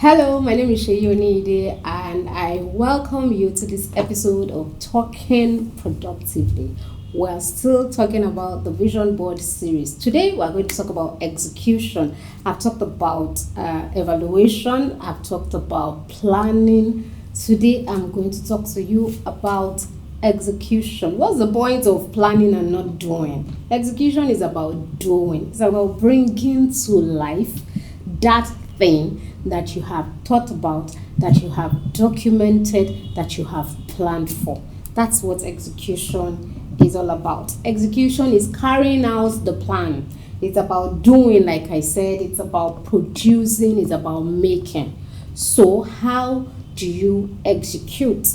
Hello, my name is Sheyi Onide, and I welcome you to this episode of Talking Productively. We're still talking about the Vision Board series. Today, we're going to talk about execution. I've talked about evaluation, I've talked about planning. Today, I'm going to talk to you about execution. What's the point of planning and not doing? Execution is about doing, it's about bringing to life that thing that you have thought about, that you have documented, that you have planned for. That's what execution is all about. Execution is carrying out the plan. It's about doing, like I said, it's about producing, it's about making. So, how do you execute?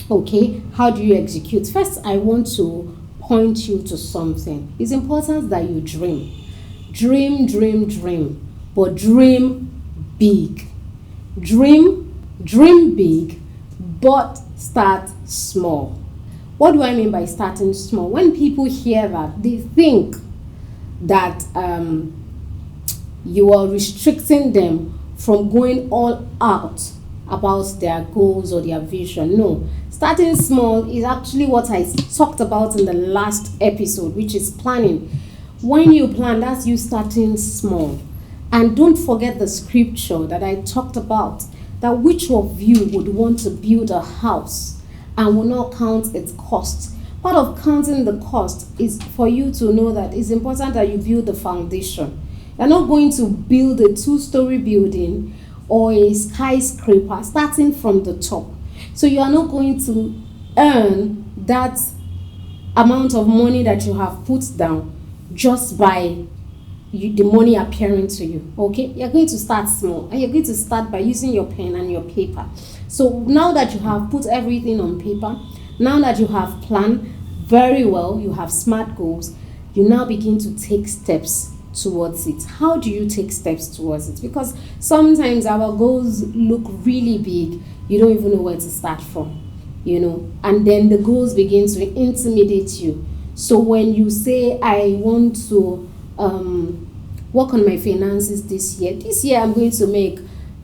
Okay, how do you execute? First, I want to point you to something. It's important that you dream. Dream, but dream big. Dream big, but start small. What do I mean by starting small? When people hear that, they think that you are restricting them from going all out about their goals or their vision. No, starting small is actually what I talked about in the last episode, which is planning. When you plan, that's you starting small. And don't forget the scripture that I talked about, that which of you would want to build a house and will not count its cost. Part of counting the cost is for you to know that it's important that you build the foundation. You're not going to build a 2-story building or a skyscraper starting from the top. So you are not going to earn that amount of money that you have put down just by the money appearing to you. Okay, you're going to start small, and you're going to start by using your pen and your paper. So now that you have put everything on paper, now that you have planned very well, you have SMART goals, you now begin to take steps towards it. How do you take steps towards it? Because sometimes our goals look really big, you don't even know where to start from, and then the goals begin to intimidate you. So when you say, I want to work on my finances this year I'm going to make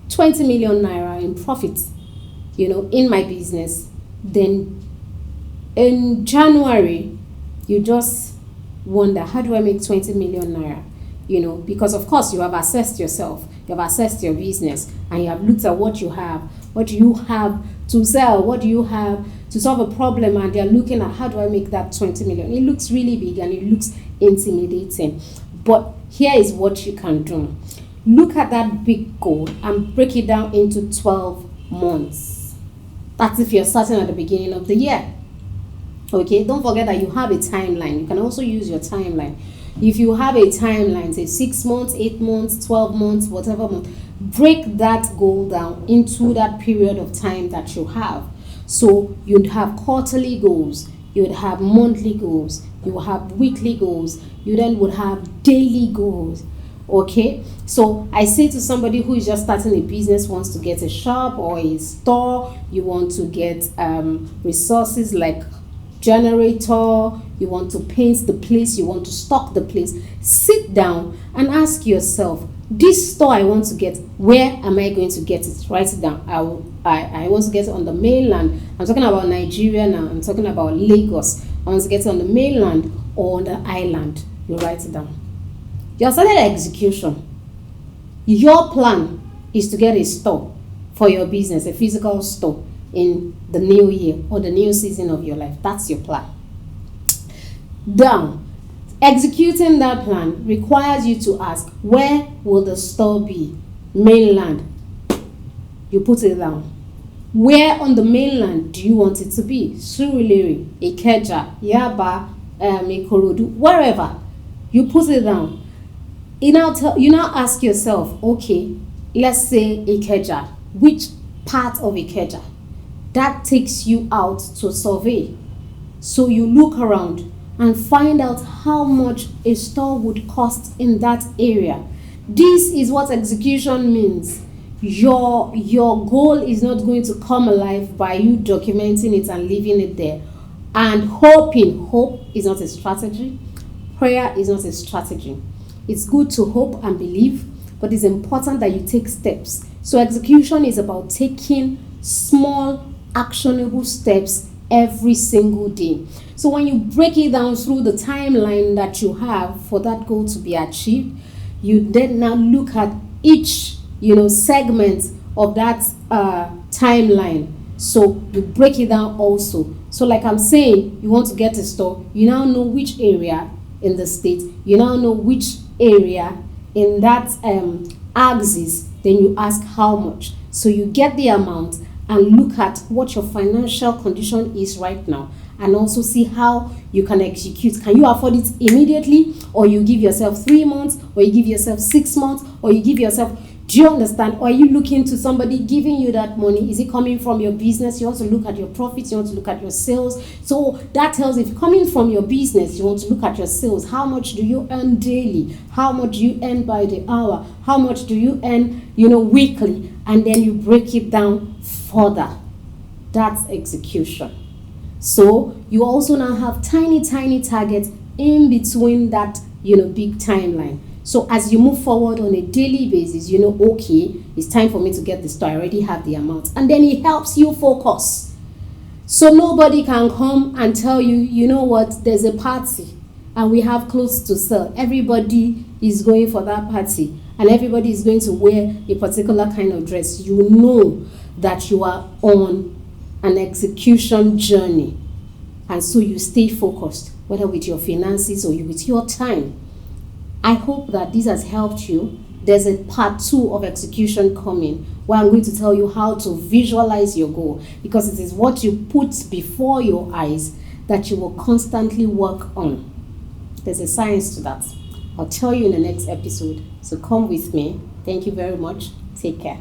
20 million naira in profit, in my business, then in January you just wonder, how do I make 20 million naira? Because of course you have assessed yourself, you have assessed your business, and you have looked at what you have, what do you have to sell, what do you have to solve a problem, and they're looking at, how do I make that 20 million? It looks really big and it looks intimidating. But here is what you can do. Look at that big goal and break it down into 12 months. That's if you're starting at the beginning of the year. Okay, don't forget that you have a timeline. You can also use your timeline. If you have a timeline, say 6 months, 8 months, 12 months, whatever month, break that goal down into that period of time that you have. So you'd have quarterly goals, you'd have monthly goals, you will have weekly goals, you then would have daily goals. Okay, so I say to somebody who is just starting a business, wants to get a shop or a store, you want to get resources like generator, you want to paint the place, you want to stock the place, sit down and ask yourself, this store I want to get, where am I going to get it? Write it down. I want to get it on the mainland. I'm talking about Nigeria now. I'm talking about Lagos. I want to get it on the mainland or on the island. You write it down. You have started execution. Your plan is to get a store for your business, a physical store in the new year or the new season of your life. That's your plan. Down. Executing that plan requires you to ask, where will the store be? Mainland. You put it down. Where on the mainland do you want it to be? Surulere, Ikeja, Yaba, Ikorodu, wherever. You put it down. You now ask yourself, okay, let's say Ikeja. Which part of Ikeja? That takes you out to survey. So you look around and find out how much a store would cost in that area. This is what execution means. Your goal is not going to come alive by you documenting it and leaving it there and hoping. Hope is not a strategy. Prayer is not a strategy. It's good to hope and believe, but it's important that you take steps So execution is about taking small actionable steps every single day. So when you break it down through the timeline that you have for that goal to be achieved, you then now look at each segment of that timeline. So you break it down also. So like I'm saying, you want to get a store, you now know which area in the state, you now know which area in that axis, then you ask how much. So you get the amount and look at what your financial condition is right now, and also see how you can execute. Can you afford it immediately, or you give yourself 3 months, or you give yourself 6 months, or you give yourself, do you understand? Or are you looking to somebody giving you that money? Is it coming from your business? You want to look at your profits, you want to look at your sales. So that tells, if coming from your business, you want to look at your sales. How much do you earn daily? How much do you earn by the hour? How much do you earn, weekly? And then you break it down further. That's execution. So you also now have tiny targets in between that, big timeline. So as you move forward on a daily basis, okay, it's time for me to get this store. I already have the amount. And then it helps you focus. So nobody can come and tell you, you know what, there's a party and we have clothes to sell. Everybody is going for that party and everybody is going to wear a particular kind of dress. You know that you are on an execution journey. And so you stay focused, whether with your finances or with your time. I hope that this has helped you. There's a part 2 of execution coming, where I'm going to tell you how to visualize your goal, because it is what you put before your eyes that you will constantly work on. There's a science to that. I'll tell you in the next episode. So come with me. Thank you very much. Take care.